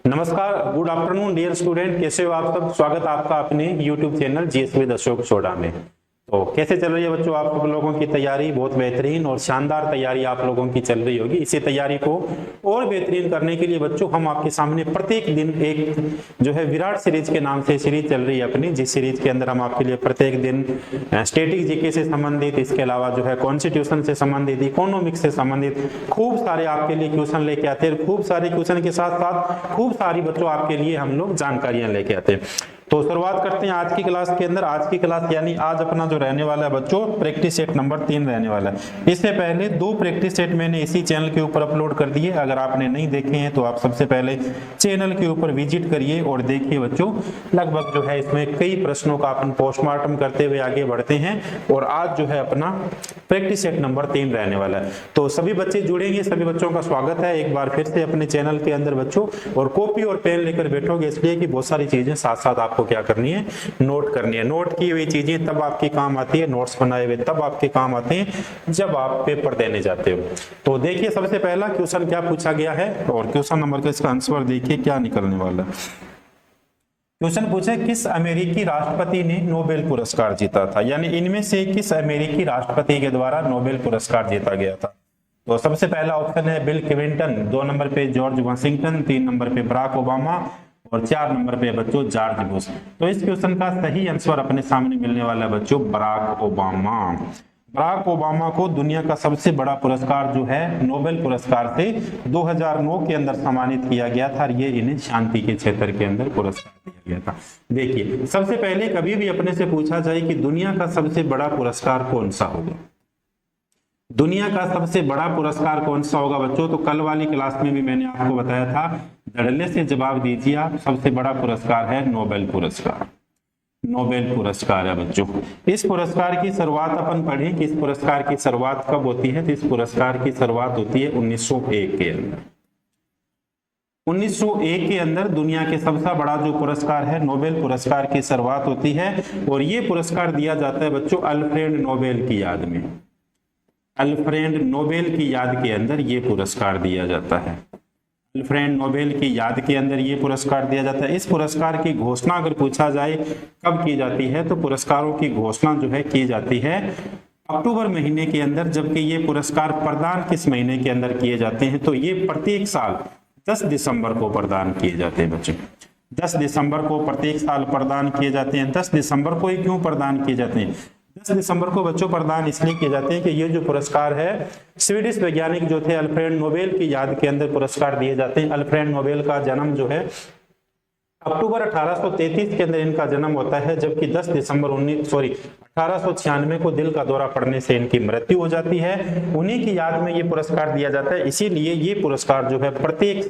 नमस्कार, good afternoon dear student. कैसे हो आप सब? स्वागत आपका अपने YouTube channel GS with Ashok soda में। तो कैसे चल रही है बच्चों आप सब लोगों की तैयारी? बहुत बेहतरीन और शानदार तैयारी आप लोगों की चल रही होगी। इसी तैयारी को और बेहतरीन करने के लिए बच्चों हम आपके सामने प्रत्येक दिन एक जो है विराट सीरीज के नाम से सीरीज चल रही है अपनी, जिस सीरीज के अंदर हम आपके लिए प्रत्येक दिन स्टैटिक जीके से संबंधित, इसके अलावा जो है कॉन्स्टिट्यूशन से संबंधित, इकोनॉमिक्स से संबंधित खूब सारे आपके लिए क्वेश्चन लेके आते हैं। खूब सारे क्वेश्चन के साथ साथ खूब सारी बच्चों आपके लिए हम लोग जानकारियां लेके आते हैं। तो शुरुआत करते हैं आज की क्लास के अंदर। आज की क्लास यानी आज अपना जो रहने वाला है बच्चों, प्रैक्टिस सेट नंबर 3 रहने वाला है। इससे पहले 2 प्रैक्टिस सेट मैंने इसी चैनल के ऊपर अपलोड कर दिए। अगर आपने नहीं देखे हैं तो आप सबसे पहले चैनल के ऊपर विजिट करिए और देखिए बच्चों। लगभग जो है इसमें कई प्रश्नों का अपन पोस्टमार्टम करते हुए आगे बढ़ते हैं और आज जो है अपना प्रैक्टिस सेट नंबर 3 रहने वाला है। तो सभी बच्चे जुड़ेंगे, सभी बच्चों का स्वागत है एक बार फिर से अपने चैनल के अंदर बच्चों। और कॉपी और पेन लेकर बैठोगे इसलिए कि बहुत सारी चीजें साथ साथ आपको क्या करनी है, नोट करनी है। नोट की हुई चीजें तब आपकी काम आती है, नोट्स बनाए हुए तब आपके काम आते हैं जब आप पेपर देने जाते हो। तो देखिए सबसे पहला क्वेश्चन क्या पूछा गया है और क्वेश्चन नंबर का इसका आंसर देखिए क्या निकलने वाला है। क्वेश्चन पूछे किस अमेरिकी राष्ट्रपति ने नोबेल पुरस्कार जीता था, यानी इनमें से किस अमेरिकी राष्ट्रपति के द्वारा नोबेल पुरस्कार जीता गया था। तो सबसे पहला ऑप्शन है बिल क्लिंटन, 2 नंबर पे जॉर्ज वाशिंगटन, 3 नंबर पे बराक ओबामा और 4 नंबर पे बच्चों जॉर्ज बुश। तो इस क्वेश्चन का सही आंसर अपने सामने मिलने वाला है बच्चों बराक ओबामा। बराक ओबामा को दुनिया का सबसे बड़ा पुरस्कार जो है नोबेल पुरस्कार से 2009 के अंदर सम्मानित किया गया था और ये इन्हें शांति के क्षेत्र के अंदर पुरस्कार दिया गया था। देखिए सबसे पहले कभी भी अपने से पूछा जाए कि दुनिया का सबसे बड़ा पुरस्कार कौन सा होगा, दुनिया का सबसे बड़ा पुरस्कार कौन सा होगा बच्चों, तो कल वाली क्लास में भी मैंने आपको बताया था, धड़ल्ले से जवाब दीजिए आप। सबसे बड़ा पुरस्कार है नोबेल पुरस्कार। नोबेल पुरस्कार है बच्चों। इस पुरस्कार की शुरुआत अपन पढ़ें कि इस पुरस्कार की शुरुआत कब होती है, तो इस पुरस्कार की शुरुआत होती है 1901 के अंदर। 1901 के अंदर दुनिया के सबसे बड़ा जो पुरस्कार है नोबेल पुरस्कार की शुरुआत होती है और ये पुरस्कार दिया जाता है बच्चों अल्फ्रेड नोबेल की याद में। अल्फ्रेड नोबेल की याद के अंदर ये पुरस्कार दिया जाता है। अल्फ्रेड नोबेल की याद के अंदर ये पुरस्कार दिया जाता है। इस पुरस्कार की घोषणा अगर पूछा जाए कब की जाती है, तो पुरस्कारों की घोषणा जो है की जाती है अक्टूबर महीने के अंदर। जबकि ये पुरस्कार प्रदान किस महीने के अंदर किए जाते हैं, तो ये प्रत्येक साल 10 दिसंबर को प्रदान किए जाते हैं बच्चों। 10 दिसंबर को प्रत्येक साल प्रदान किए जाते हैं। 10 दिसंबर को ही क्यों प्रदान किए जाते हैं? 10 दिसंबर को बच्चों प्रदान इसलिए किए जाते हैं कि ये जो पुरस्कार है स्वीडिश वैज्ञानिक जो थे अल्फ्रेड नोबेल की याद के अंदर पुरस्कार दिए जाते हैं। अल्फ्रेड नोबेल का जन्म जो है अक्टूबर 1833 के अंदर इनका जन्म होता है, जबकि 10 दिसंबर 1896 को दिल का दौरा पड़ने से इनकी मृत्यु हो जाती है। उन्हीं की याद में ये पुरस्कार दिया जाता है। इसीलिए ये पुरस्कार जो है प्रत्येक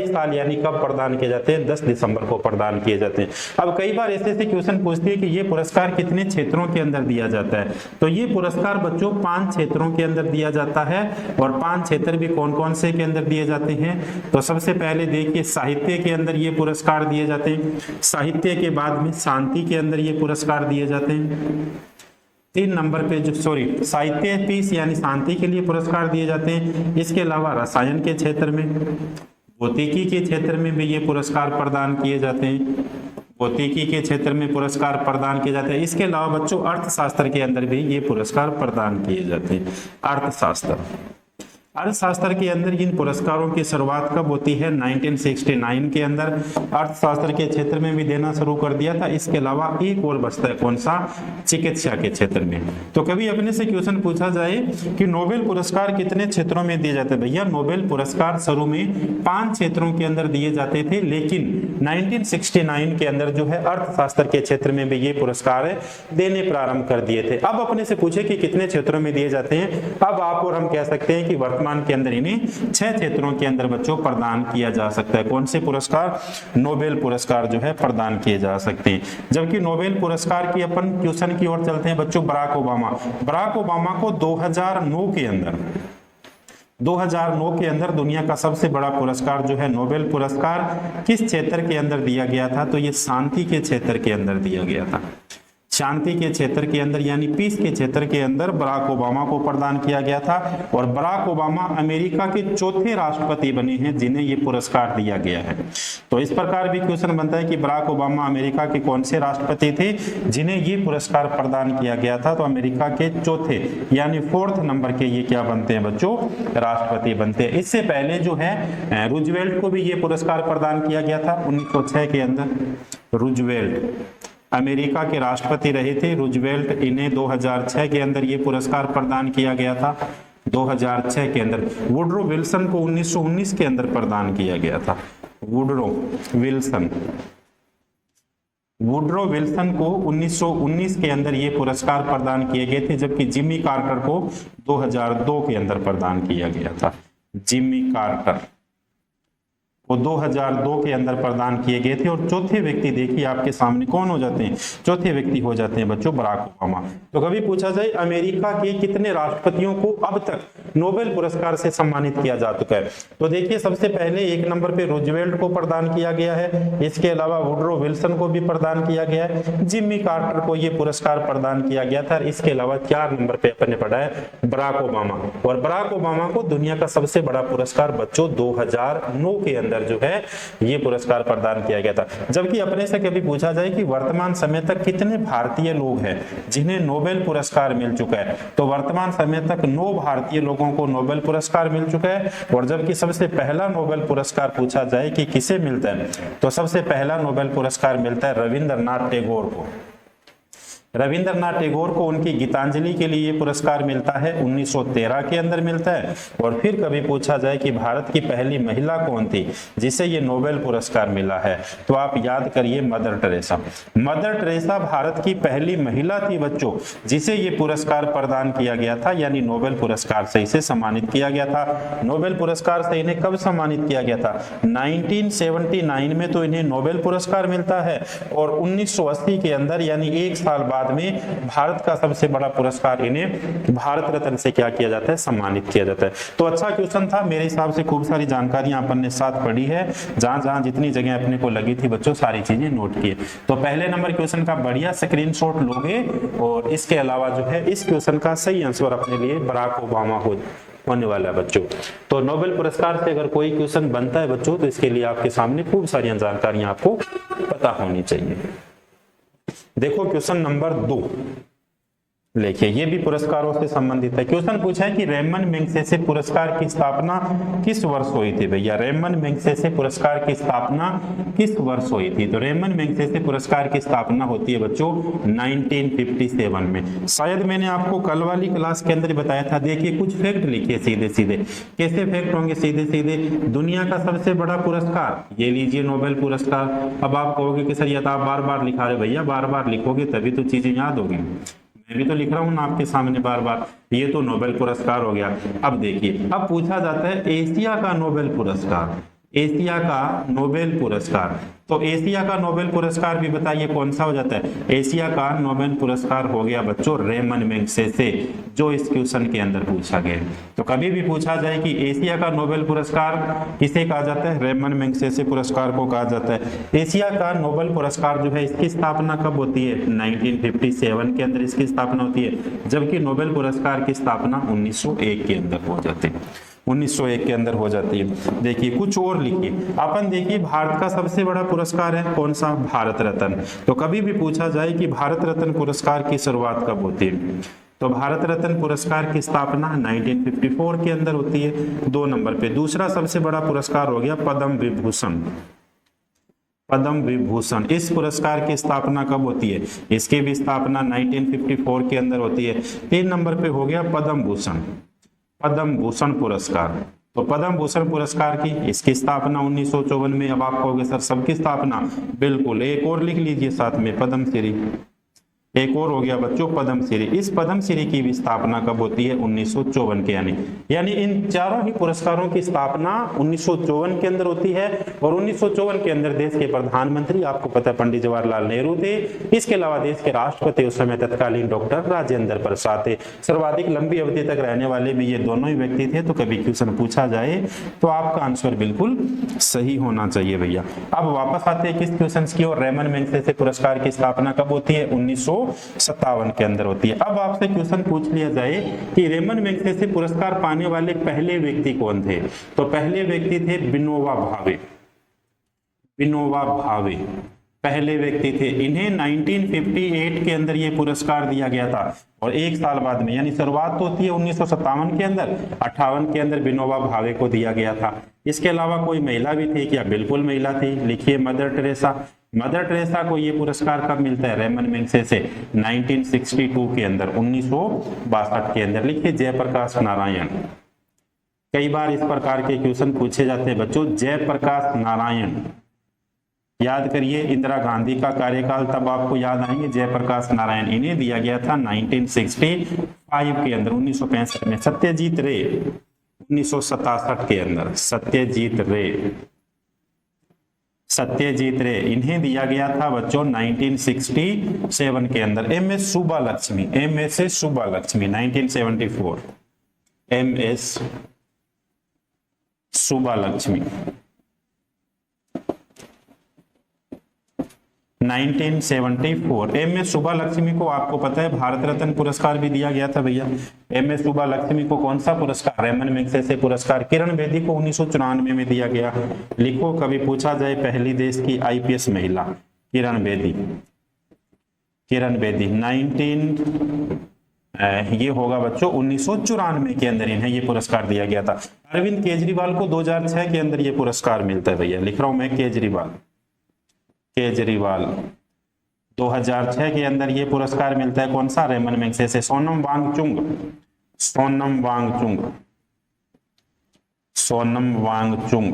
साल यानी कब प्रदान किए जाते हैं, 10 दिसंबर को प्रदान किए जाते हैं। अब कई बार ऐसे क्वेश्चन पूछते हैं कि ये पुरस्कार कितने क्षेत्रों के अंदर दिया जाता है, तो ये पुरस्कार बच्चों 5 क्षेत्रों के अंदर दिया जाता है। और 5 क्षेत्र भी कौन कौन से के अंदर दिए जाते हैं, तो सबसे पहले देखिए साहित्य के अंदर ये पुरस्कार दिए जाते हैं। साहित्य के बाद में शांति के अंदर ये पुरस्कार दिए जाते हैं। 3 नंबर पे जो साहित्य पीस यानी शांति के लिए पुरस्कार दिए जाते हैं। इसके अलावा रसायन के क्षेत्र में, भौतिकी के क्षेत्र में भी ये पुरस्कार प्रदान किए जाते हैं। भौतिकी के क्षेत्र में पुरस्कार प्रदान किए जाते हैं। इसके अलावा बच्चों अर्थशास्त्र के अंदर भी ये पुरस्कार प्रदान किए जाते हैं। अर्थशास्त्र के अंदर इन पुरस्कारों की शुरुआत कब होती है, 1969 के अंदर अर्थशास्त्र के क्षेत्र में भी देना शुरू कर दिया था। इसके अलावा एक और बचता है कौन सा, चिकित्सा के क्षेत्र में। तो कभी अपने से क्वेश्चन पूछा जाए कि नोबेल पुरस्कार कितने क्षेत्रों में दिए जाते हैं, भैया नोबेल पुरस्कार शुरू में 5 क्षेत्रों के अंदर दिए जाते थे, लेकिन 1969 के अंदर जो है अर्थशास्त्र के क्षेत्र में भी ये पुरस्कार देने प्रारंभ कर दिए थे। अब अपने से पूछे कि कितने क्षेत्रों में दिए जाते हैं, अब आप और हम कह सकते हैं कि वर्तमान के अंदर इन्हें 6 क्षेत्रों के अंदर बच्चों प्रदान किया जा सकता है। कौन से पुरस्कार, नोबेल पुरस्कार जो है प्रदान किए जा सकते हैं। जबकि नोबेल पुरस्कार की अपन क्वेश्चन की ओर चलते हैं बच्चों, बराक ओबामा को 2009 के अंदर दुनिया का सबसे बड़ा पुरस्कार जो है नोबेल पुरस्कार किस क्षेत्र के अंदर दिया गया था, तो ये शांति के क्षेत्र के अंदर दिया गया था। शांति के क्षेत्र के अंदर यानी पीस के क्षेत्र के अंदर बराक ओबामा को प्रदान किया गया था। और बराक ओबामा अमेरिका के चौथे राष्ट्रपति बने हैं जिन्हें ये पुरस्कार दिया गया है। तो इस प्रकार भी क्वेश्चन बनता है कि बराक ओबामा अमेरिका के कौन से राष्ट्रपति थे जिन्हें ये पुरस्कार प्रदान किया गया था। तो अमेरिका के चौथे यानी 4th नंबर के ये क्या बनते हैं बच्चों, राष्ट्रपति बनते हैं। इससे पहले जो है रूजवेल्ट को भी ये पुरस्कार प्रदान किया गया था 1906 के अंदर। रूजवेल्ट अमेरिका के राष्ट्रपति रहे थे रूजवेल्ट, इन्हें 2006 के अंदर ये पुरस्कार प्रदान किया गया था। 2006 के अंदर वुडरो विल्सन को 1919 के अंदर प्रदान किया गया था। वुडरो विल्सन को 1919 के अंदर ये पुरस्कार प्रदान किए गए थे, जबकि जिमी कार्टर को 2002 के अंदर प्रदान किया गया था। जिमी कार्टर वो 2002 के अंदर प्रदान किए गए थे। और चौथे व्यक्ति देखिए आपके सामने कौन हो जाते हैं, चौथे व्यक्ति हो जाते हैं बच्चों बराक ओबामा। तो कभी पूछा जाए अमेरिका के कितने राष्ट्रपतियों को अब तक नोबेल पुरस्कार से सम्मानित किया जा चुका है, तो देखिए सबसे पहले 1 नंबर पे रूजवेल्ट को प्रदान किया गया है। इसके अलावा वुडरो विल्सन को भी प्रदान किया गया है। जिमी कार्टर को यह पुरस्कार प्रदान किया गया था। इसके अलावा 4 नंबर पे अपने पढ़ा है बराक ओबामा। और बराक ओबामा को दुनिया का सबसे बड़ा पुरस्कार बच्चों 2009 के अंदर जो है ये पुरस्कार प्रदान किया गया था। जबकि अपने से कभी पूछा जाए कि वर्तमान समय तक कितने भारतीय लोग हैं जिन्हें नोबेल पुरस्कार मिल चुका है, तो वर्तमान समय तक 9 भारतीय लोगों को नोबेल पुरस्कार मिल चुका है। और जबकि सबसे पहला नोबेल पुरस्कार पूछा जाए कि किसे मिलता है, तो सबसे पहला नोबेल पुरस्कार मिलता है रविंद्रनाथ टैगोर को। रविंद्रनाथ टैगोर को उनकी गीतांजलि के लिए पुरस्कार मिलता है 1913 के अंदर मिलता है। और फिर कभी पूछा जाए कि भारत की पहली महिला कौन थी जिसे ये नोबेल पुरस्कार मिला है, तो आप याद करिए mother Teresa. Mother Teresa Bharat की पहली महिला थी बच्चों जिसे ये पुरस्कार प्रदान किया गया था, यानी नोबेल पुरस्कार से इसे सम्मानित किया गया था। नोबेल पुरस्कार से इन्हें कब सम्मानित किया गया था, 1979 में तो इन्हें नोबेल पुरस्कार मिलता है। और 1980 के अंदर यानी 1 साल बाद में भारत का सबसे बड़ा पुरस्कार इन्हें भारत रत्न से क्या किया जाता है, सम्मानित किया जाता है। तो अच्छा क्वेश्चन था, मेरे हिसाब से खूब सारी जानकारियां अपन ने साथ पढ़ी है। जहां जितनी जगह अपने को लगी थी बच्चों सारी चीजें नोट किए। तो पहले नंबर क्वेश्चन का बढ़िया स्क्रीनशॉट लोगे। और इसके अलावा जो है इस क्वेश्चन का सही आंसर अपने लिए बराक ओबामा होने वाला है बच्चों। तो नोबेल पुरस्कार से अगर कोई क्वेश्चन बनता है बच्चों तो इसके लिए आपके सामने खूब सारी जानकारियां आपको पता होनी चाहिए। देखो क्वेश्चन नंबर 2 देखिए, ये भी पुरस्कारों से संबंधित है। क्वेश्चन पूछा है कि रेमन मैग्सेसे पुरस्कार की स्थापना किस वर्ष हुई थी। भैया रेमन मैग्सेसे पुरस्कार की स्थापना किस वर्ष हुई थी, तो रेमन मैग्सेसे पुरस्कार की स्थापना होती है बच्चों 1957 में। शायद मैंने आपको कल वाली क्लास के अंदर बताया था। देखिए कुछ फैक्ट लिखिए सीधे सीधे। कैसे फैक्ट होंगे सीधे सीधे, दुनिया का सबसे बड़ा पुरस्कार ये लीजिए नोबेल पुरस्कार। अब आप कहोगे कि सर ये तो आप बार बार लिखा रहे। भैया बार बार लिखोगे तभी तो चीजें याद होगी। मैं भी तो लिख रहा हूं ना आपके सामने बार बार। ये तो नोबेल पुरस्कार हो गया। अब देखिए, अब पूछा जाता है एशिया का नोबेल पुरस्कार। एशिया का नोबेल पुरस्कार, तो एशिया का नोबेल पुरस्कार भी बताइए कौन सा हो जाता है। एशिया का नोबेल पुरस्कार हो गया बच्चों रेमन मैग्सेसे, जो इस क्वेश्चन के अंदर पूछा गया। तो कभी भी पूछा जाए कि एशिया का नोबेल पुरस्कार किसे कहा जाता है, रेमन मैग्सेसे पुरस्कार को कहा जाता है। एशिया का नोबेल पुरस्कार जो है इसकी स्थापना कब होती है, 1957 के अंदर इसकी स्थापना होती है। जबकि नोबेल पुरस्कार की स्थापना 1901 के अंदर हो जाती है, 1901 के अंदर हो जाती है। देखिए कुछ और लिखिए अपन। देखिए भारत का सबसे बड़ा पुरस्कार है कौन सा, भारत रत्न। तो कभी भी पूछा जाए कि भारत रत्न पुरस्कार की शुरुआत कब होती है, तो भारत रत्न पुरस्कार की स्थापना 1954 के अंदर होती है। 2 नंबर पे दूसरा सबसे बड़ा पुरस्कार हो गया पद्म विभूषण। पद्म विभूषण, इस पुरस्कार की स्थापना कब होती है, इसकी भी स्थापना 1954 के अंदर होती है। 3 नंबर पे हो गया पद्म भूषण, पद्म भूषण पुरस्कार। तो पद्म भूषण पुरस्कार की इसकी स्थापना 1954 में। अब आप कहोगे सर सबकी स्थापना, बिल्कुल। एक और लिख लीजिए साथ में पद्मश्री, एक और हो गया बच्चों पद्मश्री। इस पद्मश्री की भी स्थापना कब होती है, 1954 के यानी इन चारों ही पुरस्कारों की स्थापना 1954 के अंदर होती है। और 1954 के अंदर देश के प्रधानमंत्री आपको पता है पंडित जवाहरलाल नेहरू थे। इसके अलावा देश के राष्ट्रपति उस समय तत्कालीन डॉक्टर राजेंद्र प्रसाद थे। सर्वाधिक लंबी अवधि तक रहने वाले भी ये दोनों ही व्यक्ति थे। तो कभी क्वेश्चन पूछा जाए तो आपका आंसर बिल्कुल सही होना चाहिए भैया। अब वापस आते हैं किस क्वेश्चन की ओर, रेमन मैग्सेसे पुरस्कार की स्थापना कब होती है, 19 1957 के अंदर होती है। अब आपसे क्वेश्चन पूछ लिया जाए कि रेमन मैग्सेसे पुरस्कार पाने वाले पहले व्यक्ति कौन थे, तो पहले व्यक्ति थे विनोबा भावे। विनोबा भावे पहले व्यक्ति थे। इन्हें 1958 के अंदर ये पुरस्कार दिया गया था और एक साल बाद में, यानी शुरुआत तो होती है 1957 के अंदर, 58 के अंदर विनोबा भावे को दिया गया था। इसके अलावा कोई महिला भी थी क्या? बिल्कुल महिला थी। लिखिए मदर टेरेसा। मदर टेरेसा को ये पुरस्कार कब मिलता है? रेमन मैग्सेसे 1962 के अंदर, 1962 के अंदर। लिखिए जयप्रकाश नारायण। कई बार इस प्रकार के क्वेश्चन पूछे जाते हैं बच्चों। जयप्रकाश नारायण याद करिए। इंदिरा गांधी का कार्यकाल तब आपको याद आएंगे। जयप्रकाश नारायण, इन्हें दिया गया था 1965 के अंदर, 1965 में। सत्यजीत रे 1967 के अंदर। सत्यजीत रे इन्हें दिया गया था बच्चों 1967 के अंदर। एमएस सुब्बालक्ष्मी 1974। एमएस सुब्बालक्ष्मी 1974। एमएस सुब्बालक्ष्मी को आपको पता है भारत रत्न पुरस्कार भी दिया गया था भैया। एमएस सुब्बालक्ष्मी को कौन सा पुरस्कार? रेमन मैग्सेसे पुरस्कार। किरण बेदी को 1994 में दिया गया। लिखो, कभी पूछा जाए पहली देश की आईपीएस महिला। किरण बेदी 19 ये होगा बच्चों 1994 के अंदर इन्हें ये पुरस्कार दिया गया था। अरविंद केजरीवाल को 2006 के अंदर ये पुरस्कार मिलता है भैया। लिख रहा हूं मैं केजरीवाल 2006 के अंदर ये पुरस्कार मिलता है। कौन सा? Ramon Magsaysay. सोनम वांगचुंग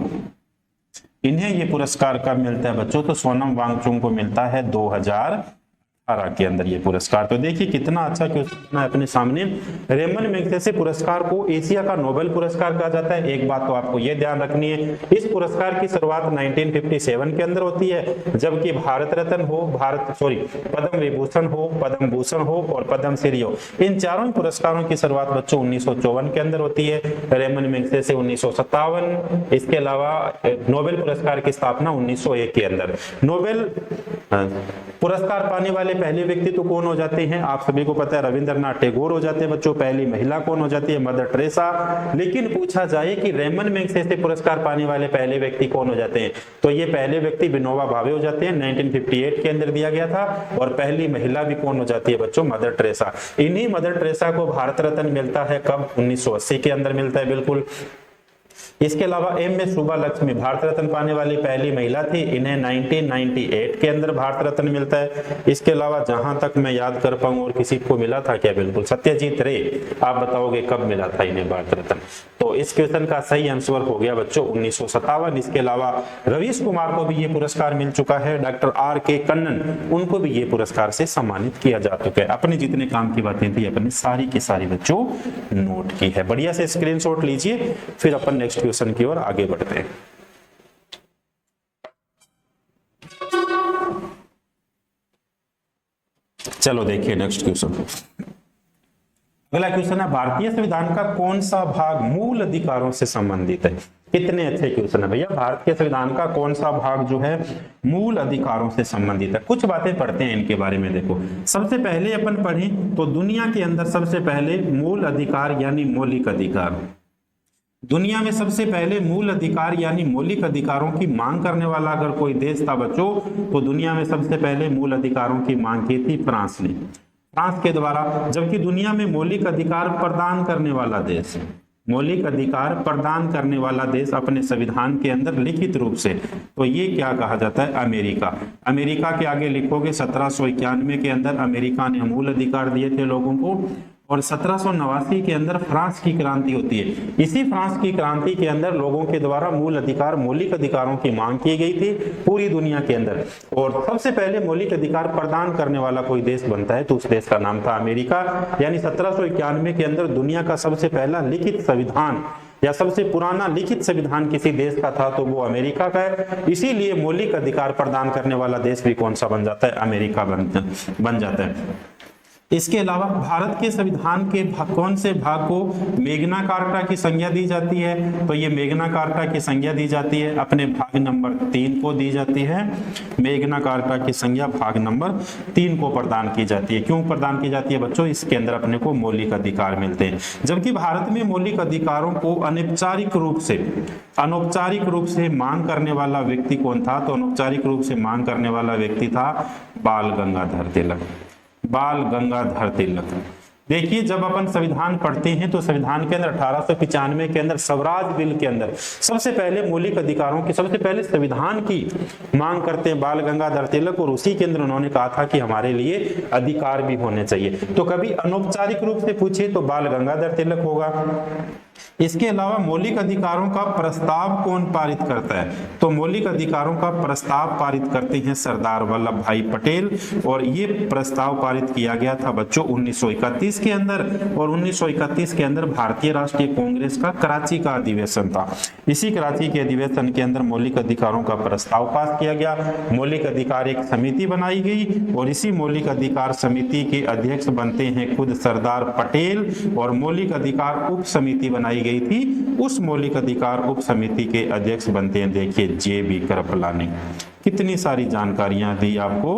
इन्हें ये पुरस्कार कब मिलता है बच्चों? तो सोनम वांगचुंग को मिलता है 2018 के अंदर ये पुरस्कार। तो देखिए कितना अच्छा क्वेश्चन है अपने सामने। रेमन मैग्सेसे पुरस्कार को एशिया का नोबेल पुरस्कार कहा जाता है। एक बात तो आपको ये ध्यान रखनी है, इस पुरस्कार की शुरुआत 1957 के अंदर होती है, जबकि भारत रत्न हो, पद्म विभूषण हो, पद्म भूषण हो और पद्म श्री हो, इन चारों पुरस्कारों की शुरुआत बच्चों 1954 के अंदर होती है। Ramon Magsaysay 1957। इसके अलावा नोबेल पुरस्कार की स्थापना 1901 के अंदर। नोबेल पुरस्कार पाने वाले पहले व्यक्ति तो कौन हो जाते हैं? आप सभी को पता है रविंद्रनाथ टैगोर हो जाते हैं बच्चों। पहली महिला कौन हो जाती है? Mother Teresa. लेकिन पूछा जाए कि रेमन मैग्सेसे पुरस्कार पाने वाले पहले व्यक्ति कौन हो जाते हैं, तो ये पहले व्यक्ति विनोबा भावे हो जाते हैं। 1958 के अंदर दिया गया था। और पहली महिला भी कौन हो जाती है बच्चों? Mother Teresa. इन्हीं मदर टेरेसा को भारत रत्न मिलता है कब? 1980 के अंदर मिलता है, बिल्कुल। इसके अलावा एमएस सुब्बालक्ष्मी भारत रत्न पाने वाली पहली महिला थी। इन्हें 1998 के अंदर भारत रत्न मिलता है। इसके अलावा जहां तक मैं याद कर पाऊं और किसी को मिला था क्या? बिल्कुल सत्यजीत रे। आप बताओगे कब मिला था इन्हें भारत रत्न? तो इस क्वेश्चन का सही आंसर हो गया बच्चों 1957। इसके अलावा रवीश कुमार को भी ये पुरस्कार मिल चुका है। Doctor R K. कन्नन, उनको भी ये पुरस्कार से सम्मानित किया जा चुका है। अपने जितने काम की बातें थी अपने सारी की सारी बच्चों नोट की है। बढ़िया से स्क्रीनशॉट लीजिए, फिर अपन नेक्स्ट क्वेश्चन की ओर आगे बढ़ते हैं। चलो देखिए नेक्स्ट क्वेश्चन। अगला क्वेश्चन है, भारतीय संविधान का कौन सा भाग मूल अधिकारों से संबंधित है? कितने अच्छे क्वेश्चन है भैया। भारतीय संविधान का कौन सा भाग जो है मूल अधिकारों से संबंधित है? कुछ बातें पढ़ते हैं इनके बारे में। देखो, सबसे पहले अपन पढ़ें तो दुनिया के अंदर सबसे पहले मूल अधिकार यानी मौलिक अधिकार, दुनिया में सबसे पहले मूल अधिकार यानी मौलिक अधिकारों की मांग करने वाला अगर कोई देश था बच्चों, तो दुनिया में सबसे पहले मूल अधिकारों की मांग की थी फ्रांस ने, फ्रांस के द्वारा। जबकि दुनिया में मौलिक अधिकार प्रदान करने वाला देश, मौलिक अधिकार प्रदान करने वाला देश अपने संविधान के अंदर लिखित रूप से, तो ये क्या कहा जाता है? अमेरिका। अमेरिका के आगे लिखोगे 1791 के अंदर अमेरिका ने मूल अधिकार दिए थे लोगों को, और 1789 के अंदर फ्रांस की क्रांति होती है। इसी फ्रांस की क्रांति के अंदर लोगों के द्वारा मूल अधिकार, मौलिक अधिकारों की मांग की गई थी पूरी दुनिया के अंदर। और सबसे पहले मौलिक अधिकार प्रदान करने वाला कोई देश बनता है तो उस देश का नाम था अमेरिका। यानी 1791 के अंदर दुनिया का सबसे पहला लिखित संविधान या सबसे पुराना लिखित संविधान किसी देश का था तो वो अमेरिका का है। इसीलिए मौलिक अधिकार प्रदान करने वाला देश भी कौन सा बन जाता है? अमेरिका बन जाता है। इसके अलावा भारत के संविधान के कौन से भाग को मैग्ना कार्टा की संज्ञा दी जाती है? तो ये मैग्ना कार्टा की संज्ञा दी जाती है अपने भाग नंबर 3 को दी जाती है। मैग्ना कार्टा की संज्ञा भाग नंबर 3 को प्रदान की जाती है। क्यों प्रदान की जाती है बच्चों? इसके अंदर अपने को मौलिक अधिकार मिलते हैं। जबकि भारत में मौलिक अधिकारों को अनौपचारिक रूप से मांग करने वाला व्यक्ति कौन था? तो अनौपचारिक रूप से मांग करने वाला व्यक्ति था बाल गंगाधर तिलक। बाल गंगाधर तिलक। देखिए, जब अपन संविधान पढ़ते हैं तो संविधान के अंदर 1895 के अंदर स्वराज बिल के अंदर सबसे पहले मौलिक अधिकारों की, सबसे पहले संविधान की मांग करते हैं बाल गंगाधर तिलक, और उसी के अंदर उन्होंने कहा था कि हमारे लिए अधिकार भी होने चाहिए। तो कभी अनौपचारिक रूप से पूछे तो बाल गंगाधर तिलक होगा। इसके अलावा मौलिक अधिकारों का प्रस्ताव कौन पारित करता है? तो मौलिक अधिकारों का प्रस्ताव पारित करते हैं सरदार वल्लभ भाई पटेल, और ये प्रस्ताव पारित किया गया था बच्चों 1931 के अंदर, और 1931 के अंदर भारतीय राष्ट्रीय कांग्रेस का कराची का अधिवेशन था। इसी कराची के अधिवेशन के अंदर मौलिक अधिकारों का प्रस्ताव पास किया गया। मौलिक अधिकार एक समिति बनाई गई, और इसी मौलिक अधिकार समिति के अध्यक्ष बनते हैं खुद सरदार पटेल, और मौलिक अधिकार उप समिति बनाई गई थी। उस मौलिक अधिकार उप समिति के अध्यक्ष बनते हैं, देखिए, जे.बी. कृपलानी। कितनी सारी जानकारियां दी आपको,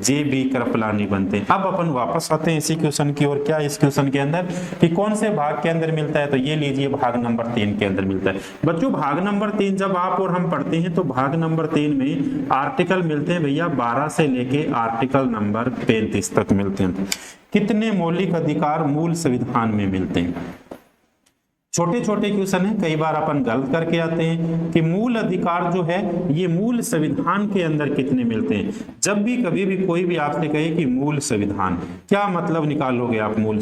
जे.बी. कृपलानी बनते हैं। अब अपन वापस आते हैं इसी क्वेश्चन की ओर। क्या इस क्वेश्चन के अंदर कि कौन से भाग के अंदर मिलता है? तो ये लीजिए, भाग नंबर 3 के अंदर मिलता है। बच्चों, भाग नंबर 3 जब आप और हम पढ़ते हैं तो भाग नंबर 3 में आर्टिकल मिलते हैं भैया 12 से लेके आर्टिकल नंबर 35 तक मिलते हैं। कितने मौलिक अधिकार मूल संविधान में मिलते हैं? छोटे छोटे क्वेश्चन है, कई बार अपन गलत करके आते हैं कि मूल अधिकार जो है ये मूल संविधान के अंदर कितने मिलते हैं। जब भी कभी भी कोई भी आपसे कहे कि मूल संविधान, क्या मतलब निकालोगे आप? मूल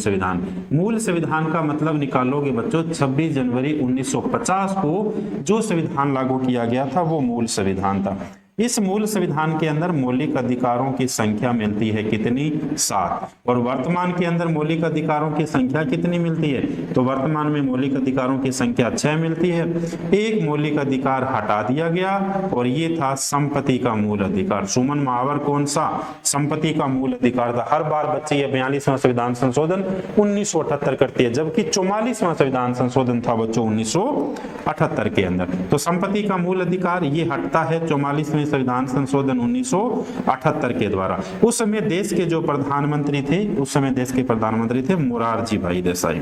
संविधान का मतलब निकालोगे बच्चों 26 जनवरी 1950 को जो संविधान लागू किया गया था वो मूल संविधान था। इस मूल संविधान के अंदर मौलिक अधिकारों की संख्या मिलती है कितनी? 7। और वर्तमान के अंदर मौलिक अधिकारों की संख्या कितनी मिलती है? तो वर्तमान में मौलिक अधिकारों की संख्या 6 मिलती है। एक मौलिक अधिकार हटा दिया गया और ये था संपत्ति का मूल अधिकार। सुमन महावर कौन सा? संपत्ति का मूल अधिकार था। हर बार बच्चे ये 42वां संविधान संशोधन 1978 करती है, जबकि 44वां संविधान संशोधन था बच्चों 1978 के अंदर। तो संपत्ति का मूल अधिकार ये हटता है 44वें संविधान संशोधन 1978 के द्वारा। उस समय देश के जो प्रधानमंत्री थे, उस समय देश के प्रधानमंत्री थे मोरारजी भाई देसाई।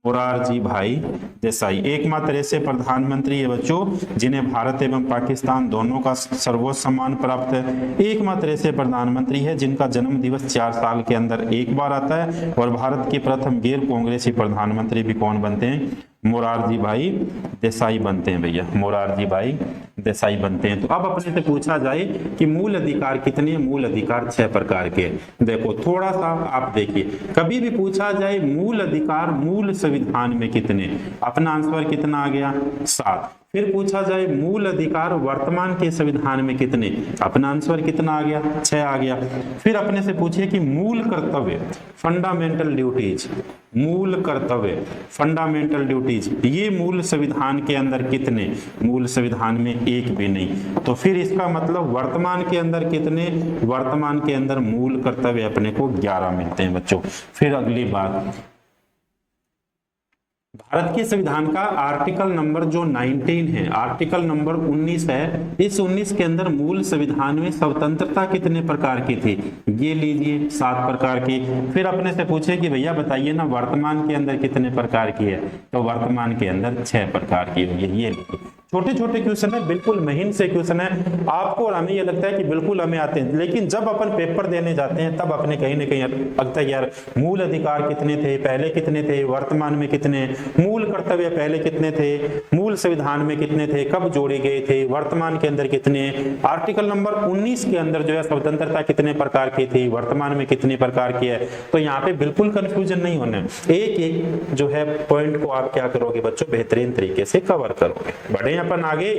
मोरारजी भाई देसाई एकमात्र ऐसे प्रधानमंत्री है बच्चों जिन्हें भारत एवं पाकिस्तान दोनों का सर्वोच्च सम्मान प्राप्त है। एकमात्र ऐसे प्रधानमंत्री है जिनका जन्म दिवस 4 साल के अंदर एक बार आता है। और भारत के प्रथम गैर कांग्रेसी प्रधानमंत्री भी कौन बनते हैं? मोरारजी भाई देसाई बनते हैं भैया, मोरारजी भाई देसाई बनते हैं। तो अब अपने से पूछा जाए कि मूल अधिकार कितने? मूल अधिकार 6 प्रकार के। देखो थोड़ा सा आप देखिए, कभी भी पूछा जाए मूल अधिकार मूल संविधान में कितने, अपना आंसर कितना आ गया? 7। फिर पूछा जाए मूल अधिकार वर्तमान के संविधान में कितने, अपना आंसर कितना आ गया? 6 आ गया। फिर अपने से पूछिए कि मूल कर्तव्य फंडामेंटल ड्यूटीज, मूल कर्तव्य फंडामेंटल ड्यूटीज, ये मूल संविधान के अंदर कितने? मूल संविधान में एक भी नहीं। तो फिर इसका मतलब वर्तमान के अंदर कितने? वर्तमान के अंदर मूल कर्तव्य अपने को 11 मिलते हैं बच्चों। फिर अगली बात, भारत के संविधान का आर्टिकल नंबर जो 19 है, आर्टिकल नंबर 19 है, इस 19 के अंदर मूल संविधान में स्वतंत्रता कितने प्रकार की थी? ये लीजिए 7 प्रकार की। फिर अपने से पूछे कि भैया बताइए ना वर्तमान के अंदर कितने प्रकार की है? तो वर्तमान के अंदर 6 प्रकार की है। ये लीजिए, छोटे छोटे क्वेश्चन है, बिल्कुल महीन से क्वेश्चन है। आपको और हमें ये लगता है कि बिल्कुल हमें आते हैं, लेकिन जब अपन पेपर देने जाते हैं तब अपने कहीं ना कहीं लगता है यार मूल अधिकार कितने थे, पहले कितने थे, वर्तमान में कितने, मूल कर्तव्य पहले कितने थे, मूल संविधान में कितने थे, कब जोड़े गए थे, वर्तमान के अंदर कितने, आर्टिकल नंबर 19 के अंदर जो है स्वतंत्रता कितने प्रकार की थी, वर्तमान में कितने प्रकार की है। तो यहाँ पे बिल्कुल कंफ्यूजन नहीं होना है, एक एक जो है पॉइंट को आप क्या करोगे बच्चों, बेहतरीन तरीके से कवर करोगे। बढ़े अपन आगे,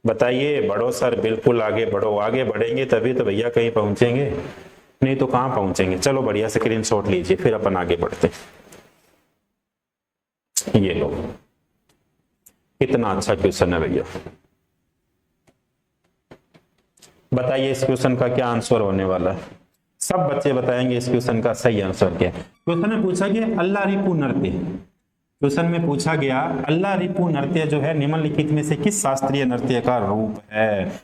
बताइए। बढ़ो सर, बिल्कुल आगे बढ़ो, आगे बढ़ेंगे तभी तो भैया कहीं पहुंचेंगे, नहीं तो कहां पहुंचेंगे। चलो बढ़िया स्क्रीनशॉट लीजिए, फिर अपन आगे बढ़ते। ये लो, कितना अच्छा क्वेश्चन है भैया। बताइए इस क्वेश्चन का क्या आंसर होने वाला है। सब बच्चे बताएंगे इस क्वेश्चन का सही आंसर क्या है। क्वेश्चन में पूछा गया अल्लाह रिपु नृत्य, क्वेश्चन में पूछा गया अल्लाह रिपु नृत्य जो है निम्नलिखित में से किस शास्त्रीय नृत्य का रूप है।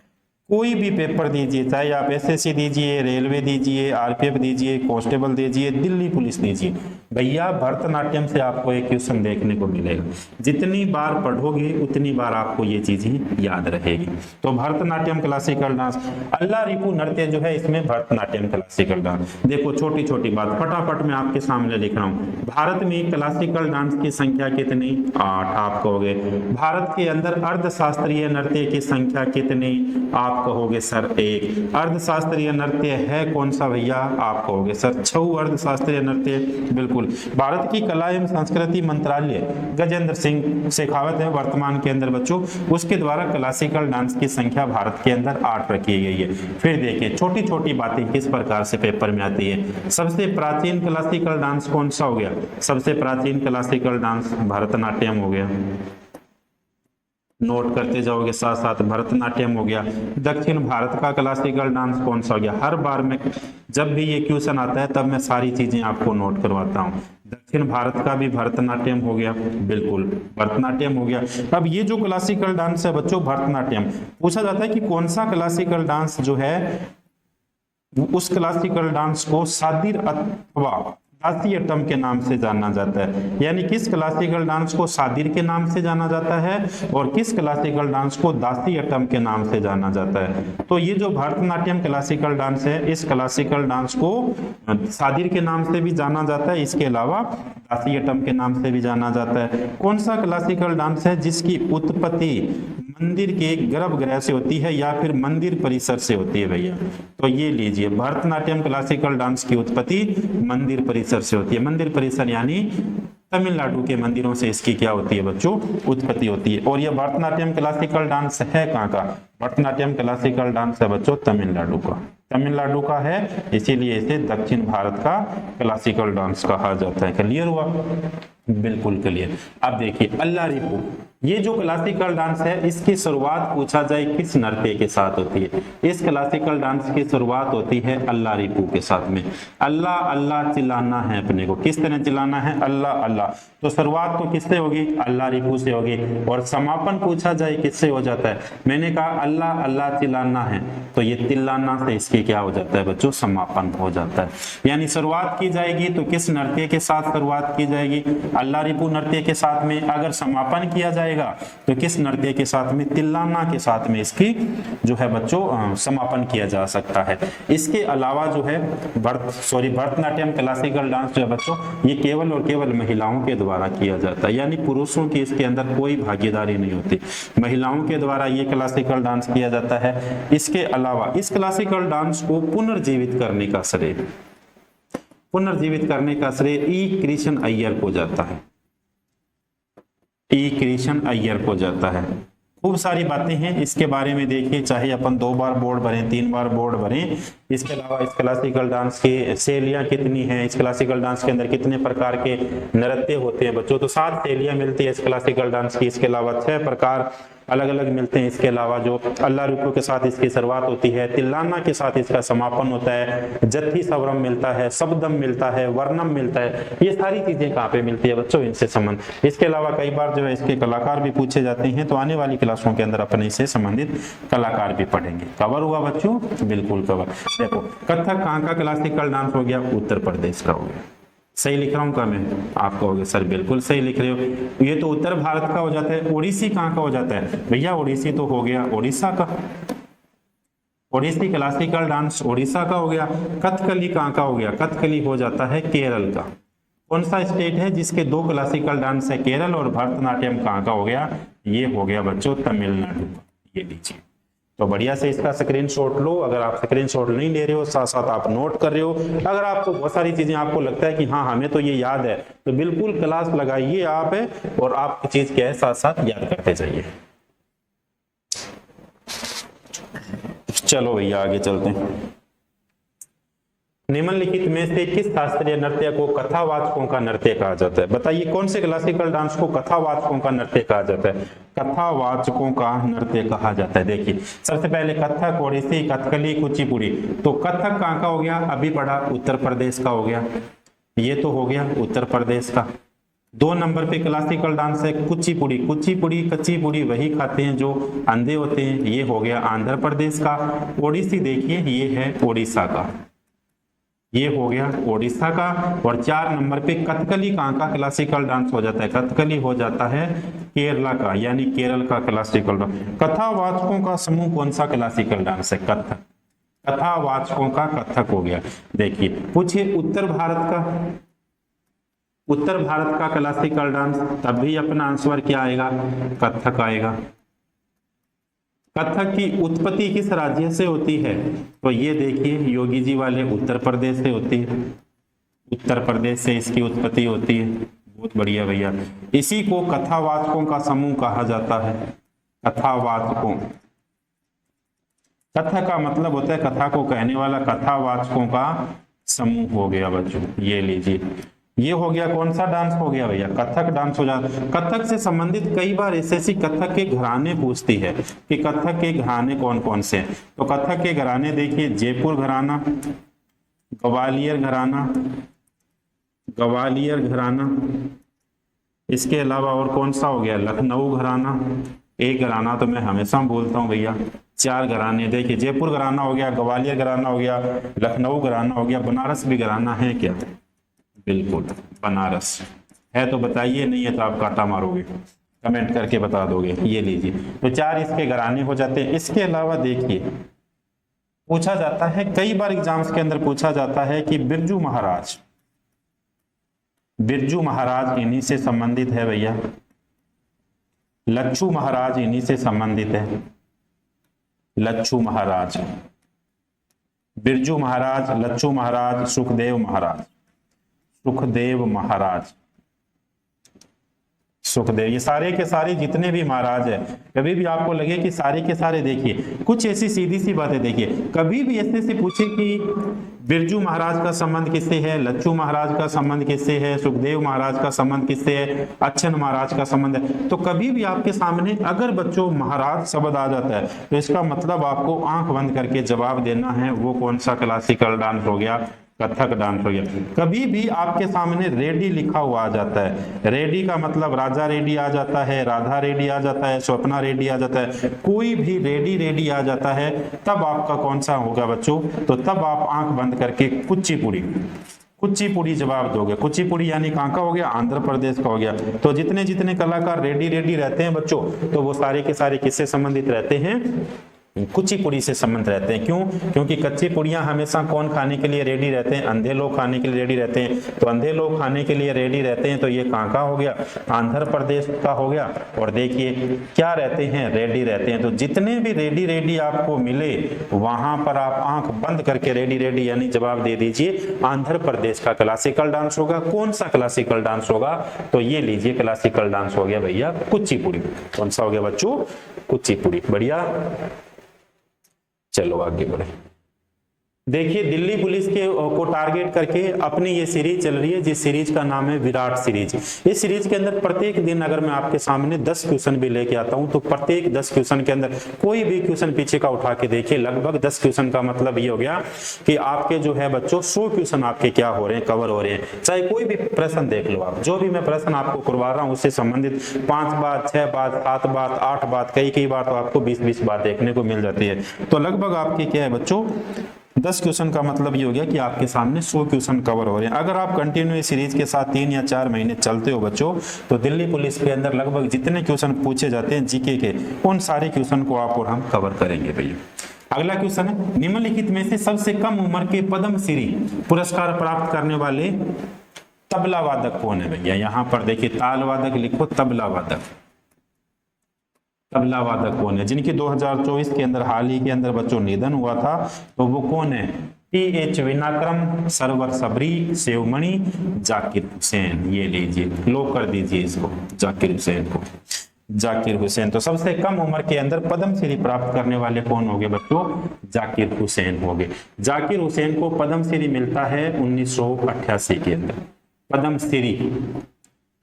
कोई भी पेपर दीजिए, चाहे आप एसएससी दीजिए, रेलवे दीजिए, आरपीएफ दीजिए, कांस्टेबल दीजिए, दिल्ली पुलिस दीजिए, भैया भरतनाट्यम से आपको एक क्वेश्चन देखने को मिलेगा। जितनी बार पढ़ोगे उतनी बार आपको ये चीजें याद रहेगी। तो भरतनाट्यम क्लासिकल डांस, अल्लाह रिपु नृत्य जो है इसमें भरतनाट्यम क्लासिकल डांस। देखो छोटी छोटी बात फटाफट मैं आपके सामने लिख रहा हूँ। भारत में क्लासिकल डांस की संख्या कितनी? 8। आप कहोगे भारत के अंदर अर्धशास्त्रीय नृत्य की संख्या कितनी? आप कहोगे सर 1। अर्धशास्त्रीय नृत्य है कौन सा भैया? आप कहोगे सर 6 अर्धशास्त्रीय नृत्य। बिल्कुल, भारत की कला एवं संस्कृति मंत्रालय गजेंद्र सिंह शेखावत है वर्तमान के अंदर बच्चों, उसके द्वारा क्लासिकल डांस की संख्या भारत के अंदर 8 रखी गई है। फिर देखिए छोटी छोटी बातें किस प्रकार से पेपर में आती है। सबसे प्राचीन क्लासिकल डांस कौन सा हो गया? सबसे प्राचीन क्लासिकल डांस भरतनाट्यम हो गया। नोट करते जाओगे साथ साथ, भरतनाट्यम हो गया। दक्षिण भारत का क्लासिकल डांस कौन सा हो गया? हर बार में जब भी ये क्वेश्चन आता है तब मैं सारी चीजें आपको नोट करवाता हूँ। दक्षिण भारत का भी भरतनाट्यम हो गया, बिल्कुल भरतनाट्यम हो गया। अब ये जो क्लासिकल डांस है बच्चों भरतनाट्यम, पूछा जाता है कि कौन सा क्लासिकल डांस जो है उस क्लासिकल डांस को सादिर अथवा दासियटम के नाम से जाना जाता है। यानी किस क्लासिकल डांस को सादिर के नाम से जाना जाता है और किस क्लासिकल डांस को दासियटम के नाम से जाना जाता है। तो ये जो भरतनाट्यम क्लासिकल डांस है, इस क्लासिकल डांस को सादिर के नाम से भी जाना जाता है, इसके अलावा दासियटम के नाम से भी जाना जाता है। कौन सा क्लासिकल डांस है जिसकी उत्पत्ति मंदिर के गर्भगृह से होती है या फिर मंदिर परिसर से होती है भैया? तो ये लीजिए, भरतनाट्यम क्लासिकल डांस की उत्पत्ति मंदिर परिसर से होती है। मंदिर परिसर यानी तमिलनाडु के मंदिरों से इसकी क्या होती है बच्चों? उत्पत्ति होती है। और यह भरतनाट्यम क्लासिकल डांस है कहाँ का? भरतनाट्यम क्लासिकल डांस है बच्चों तमिलनाडु का। तमिलनाडु का है, इसीलिए इसे दक्षिण भारत का क्लासिकल डांस कहा जाता है। क्लियर हुआ? बिल्कुल क्लियर। अब देखिए अल्लाह रिपु, ये जो क्लासिकल डांस है इसकी शुरुआत पूछा जाए किस नृत्य के साथ होती है? इस क्लासिकल डांस की शुरुआत होती है अल्लाह रिपु के साथ में। अल्लाह अल्लाह चिल्लाना है अपने को, किस तरह चिल्लाना है? अल्लाह अल्लाह। तो शुरुआत तो किससे होगी? अल्लाह रिपु से होगी। और समापन पूछा जाए किससे हो जाता है? मैंने कहा अल्लाह अल्लाह चिल्लाना है, तो ये तिल्लाना से इसके क्या हो जाता है बच्चों? समापन हो जाता है। यानी शुरुआत की जाएगी तो किस नृत्य के साथ शुरुआत की जाएगी? अल्लाह रिपु नृत्य के साथ में। अगर समापन किया जाएगा तो किस नृत्य के साथ में? तिल्लाना के साथ में इसकी जो है बच्चों समापन किया जा सकता है। इसके अलावा जो है भरतनाट्यम क्लासिकल डांस जो है बच्चों ये केवल और केवल महिलाओं के द्वारा किया जाता है, यानी पुरुषों की इसके अंदर कोई भागीदारी नहीं होती। महिलाओं के द्वारा ये क्लासिकल डांस किया जाता है। इसके अलावा इस क्लासिकल डांस को पुनर्जीवित करने का श्रेय ई कृष्ण अय्यर को जाता है। ई कृष्ण अय्यर को जाता है। खूब सारी बातें हैं इसके बारे में देखिए, चाहे अपन 2 बार बोर्ड भरें 3 बार बोर्ड भरें। इसके अलावा इस क्लासिकल डांस की शैलियां कितनी हैं, इस क्लासिकल डांस के अंदर कितने प्रकार के नृत्य होते हैं बच्चों? तो 7 शैलियां मिलती है इस क्लासिकल डांस की। इसके अलावा 6 प्रकार अलग अलग मिलते हैं। इसके अलावा जो अल्लाह रिपु के साथ इसकी शुरुआत होती है, तिल्लाना के साथ इसका समापन होता है, जत्थी स्वरम मिलता है, शब्दम मिलता है, वर्णम मिलता है। ये सारी चीजें कहाँ पे मिलती है बच्चों? इनसे संबंध। इसके अलावा कई बार जो है इसके कलाकार भी पूछे जाते हैं, तो आने वाली क्लासों के अंदर अपने इससे संबंधित कलाकार भी पढ़ेंगे। कवर हुआ बच्चों? बिल्कुल कवर। देखो कथक कहाँ का क्लासिकल डांस हो गया? उत्तर प्रदेश का हो गया। सही लिख रहा हूं क्या मैं? आप कहोगे सर बिल्कुल सही लिख रहे हो। ये तो उत्तर भारत का हो जाता है। ओडिसी कहाँ का हो जाता है भैया? ओडिसी तो हो गया उड़ीसा का। ओडिसी क्लासिकल डांस उड़ीसा का हो गया। कथकली कहाँ का हो गया? कथकली हो जाता है केरल का। कौन सा स्टेट है जिसके 2 क्लासिकल डांस है? केरल। और भरतनाट्यम कहाँ का हो गया? ये हो गया बच्चों तमिलनाडु का। ये लीजिए, तो बढ़िया से इसका स्क्रीनशॉट लो। अगर आप स्क्रीनशॉट नहीं ले रहे हो, साथ साथ आप नोट कर रहे हो, अगर आपको बहुत सारी चीजें आपको लगता है कि हाँ हमें तो ये याद है, तो बिल्कुल क्लास लगाइए आप है और आप चीज क्या है साथ साथ याद करते जाइए। चलो भैया आगे चलते हैं। निम्नलिखित में से किस शास्त्रीय नृत्य को कथावाचकों का नृत्य कहा जाता है? बताइए कौन से क्लासिकल डांस को कथावाचकों का नृत्य कहा जाता है? कथावाचकों का नृत्य कहा जाता है। देखिए सबसे पहले कथक, ओडिसी, कथकली, कुचिपुड़ी। तो कथक कहाँ का हो गया? अभी पढ़ा, उत्तर प्रदेश का हो गया। ये तो हो गया उत्तर प्रदेश का। 2 नंबर पे क्लासिकल डांस है कुचिपुड़ी। कुचिपुड़ी कच्चीपुड़ी वही खाते हैं जो अंधे होते हैं, ये हो गया आंध्र प्रदेश का। ओडिसी देखिए ये है ओडिशा का, ये हो गया ओडिशा का। और 4 नंबर पे कथकली कहाँ का क्लासिकल डांस हो जाता है? कथकली हो जाता है केरला का, यानी केरल का क्लासिकल डांस। कथावाचकों का समूह कौन सा क्लासिकल डांस है? कथक। कथावाचकों का कथक हो गया। देखिए पूछिए उत्तर भारत का क्लासिकल डांस, तब भी अपना आंसर क्या आएगा? कथक आएगा। कथक की उत्पत्ति किस राज्य से होती है? तो ये देखिए योगी जी वाले उत्तर प्रदेश से होती है, उत्तर प्रदेश से इसकी उत्पत्ति होती है। बहुत बढ़िया भैया। इसी को कथावाचकों का समूह कहा जाता है। कथावाचकों, कथा का मतलब होता है कथा को कहने वाला, कथावाचकों का समूह हो गया बच्चों। ये लीजिए, ये हो गया कौन सा डांस हो गया भैया? कथक डांस हो जाता। कथक से संबंधित कई बार एसएससी कथक के घराने पूछती है कि कथक के घराने कौन कौन से हैं। तो कथक के घराने देखिए जयपुर घराना, ग्वालियर घराना, ग्वालियर घराना, इसके अलावा और कौन सा हो गया? लखनऊ घराना। एक घराना तो मैं हमेशा बोलता हूँ भैया, 4 घराने देखिए, जयपुर घराना हो गया, ग्वालियर घराना हो गया, लखनऊ घराना हो गया, बनारस भी घराना है क्या? बिल्कुल बनारस है, तो बताइए, नहीं है तो आप काटा मारोगे, कमेंट करके बता दोगे। ये लीजिए, तो 4 इसके घराने हो जाते हैं। इसके अलावा देखिए पूछा जाता है, कई बार एग्जाम्स के अंदर पूछा जाता है कि बिरजू महाराज, बिरजू महाराज इन्हीं से संबंधित है भैया। लच्छू महाराज इन्हीं से संबंधित है। लच्छू महाराज, बिरजू महाराज, लच्छू महाराज, सुखदेव महाराज, सुखदेव महाराज, सुखदेव, ये सारे के सारे जितने भी महाराज है। कभी भी आपको लगे कि सारे के सारे, देखिए कुछ ऐसी सीधी सी बातें, देखिए कभी भी ऐसे से पूछे कि बिरजू महाराज का संबंध किससे है, लच्छू महाराज का संबंध किससे है, सुखदेव महाराज का संबंध किससे है, अच्छन महाराज का संबंध है, तो कभी भी आपके सामने अगर बच्चों महाराज शब्द आ जाता है तो इसका मतलब आपको आंख बंद करके जवाब देना है वो कौन सा क्लासिकल डांस हो गया? कथक डांस हो गया। कभी भी आपके सामने रेड्डी लिखा हुआ आ जाता है, रेड्डी का मतलब राजा रेड्डी आ जाता है, राधा रेड्डी आ जाता है, स्वप्ना रेड्डी आ जाता है, कोई भी रेड्डी आ जाता है, तब आपका कौन सा होगा बच्चों? तो तब आप आंख बंद करके कुचिपुड़ी, कुचिपुड़ी जवाब दोगे। कुचिपुड़ी यानी कहाँ का हो गया? आंध्र प्रदेश का हो गया। तो जितने जितने कलाकार रेड्डी रहते हैं बच्चों, तो वो सारे के सारे किससे संबंधित रहते हैं? कुचिपुड़ी से संबंध रहते हैं। क्यों? क्योंकि कच्ची पुड़ियां हमेशा कौन खाने के लिए रेडी रहते हैं? अंधे लोग खाने के लिए रेडी रहते हैं। तो अंधे लोग खाने के लिए रेडी रहते हैं, तो ये कहाँ का हो गया? आंध्र प्रदेश का हो गया। और देखिए क्या रहते हैं? रेडी रहते हैं। तो जितने भी रेडी आपको मिले वहां पर आप आंख बंद करके रेडी यानी जवाब दे दीजिए आंध्र प्रदेश का क्लासिकल डांस होगा। कौन सा क्लासिकल डांस होगा? तो ये लीजिए क्लासिकल डांस हो गया भैया कुचिपुड़ी। कौन सा हो गया बच्चों? कुचिपुड़ी। बढ़िया, चलो आगे बढ़े। देखिए दिल्ली पुलिस के को टारगेट करके अपनी ये सीरीज चल रही है, जिस सीरीज का नाम है विराट सीरीज। इस सीरीज के अंदर प्रत्येक दिन अगर मैं आपके सामने 10 क्वेश्चन भी लेके आता हूं, तो प्रत्येक 10 क्वेश्चन के अंदर कोई भी क्वेश्चन पीछे का उठा के देखिए, लगभग 10 क्वेश्चन का मतलब ये हो गया कि आपके जो है बच्चों 100 क्वेश्चन आपके क्या हो रहे हैं? कवर हो रहे हैं। चाहे कोई भी प्रश्न देख लो आप, जो भी मैं प्रश्न आपको करवा रहा हूँ उससे संबंधित 5 बात, 6 बात, 7 बात, 8 बात, कई बात तो आपको 20 बात देखने को मिल जाती है। तो लगभग आपके क्या है बच्चों 10 क्वेश्चन का मतलब ये हो गया कि आपके सामने 100 क्वेश्चन कवर हो रहे हैं। अगर आप कंटिन्यू सीरीज के साथ 3 या 4 महीने चलते हो बच्चों, तो दिल्ली पुलिस के अंदर लगभग जितने क्वेश्चन पूछे जाते हैं जीके के, उन सारे क्वेश्चन को आप और हम कवर करेंगे भैया। अगला क्वेश्चन है, निम्नलिखित में से सबसे कम उम्र के पद्मश्री पुरस्कार प्राप्त करने वाले तबला वादक कौन है भैया? यहाँ पर देखिए ताल वादक लिखो, तबला वादक, तबला वादक कौन है? जिनकी 2024 के अंदर हाल ही के अंदर बच्चों निधन हुआ था, तो वो कौन है? TH विनाक्रम, सरवर सबरी, शिवमणि, जाकिर हुसैन। ये लीजिए, लो कर दीजिए इसको, जाकिर हुसैन को। जाकिर हुसैन। तो सबसे कम उम्र के अंदर पद्मश्री प्राप्त करने वाले कौन हो गए बच्चों? जाकिर हुसैन हो गए। जाकिर हुसैन को पद्मश्री मिलता है 1988 के अंदर। पद्मश्री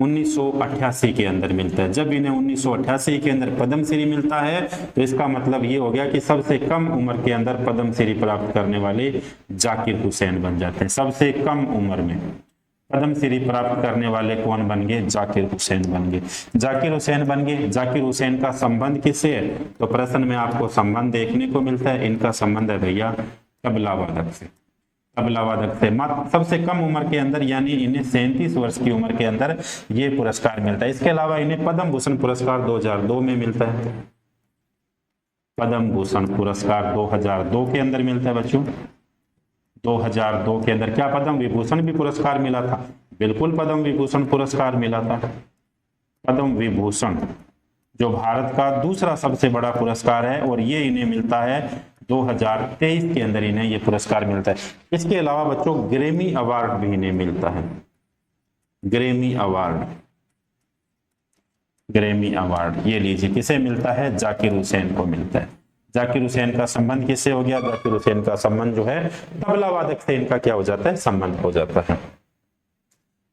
1988 के अंदर मिलता है। जब इन्हें 1988 के अंदर पद्मश्री मिलता है तो इसका मतलब ये हो गया कि सबसे कम उम्र के अंदर पद्मश्री प्राप्त करने वाले जाकिर हुसैन बन जाते हैं। सबसे कम उम्र में पद्मश्री प्राप्त करने वाले कौन बन गए? जाकिर हुसैन बन गए। जाकिर हुसैन बन गए। जाकिर हुसैन का संबंध किससे है? तो प्रश्न में आपको संबंध देखने को मिलता है। इनका संबंध है भैया तबला वादक से। तबला वादक से सबसे कम उम्र के अंदर, यानी इन्हें 37 वर्ष की उम्र के अंदर ये पुरस्कार मिलता है। इसके अलावा इन्हें पद्म भूषण पुरस्कार 2002 में मिलता है। पद्म भूषण पुरस्कार 2002 के अंदर मिलता है बच्चों। 2002 के अंदर क्या पद्म विभूषण भी पुरस्कार मिला था? बिल्कुल पद्म विभूषण पुरस्कार मिला था। पद्म विभूषण जो भारत का दूसरा सबसे बड़ा पुरस्कार है और ये इन्हें मिलता है 2023 के अंदर इन्हें ये पुरस्कार मिलता है। इसके अलावा बच्चों ग्रैमी अवार्ड भी इन्हें मिलता है। ग्रैमी अवार्ड, ग्रैमी अवार्ड ये लीजिए किसे मिलता है? जाकिर हुसैन को मिलता है। जाकिर हुसैन का संबंध किससे हो गया? जाकिर हुसैन का संबंध जो है तबला वादक से इनका क्या हो जाता है? संबंध हो जाता है।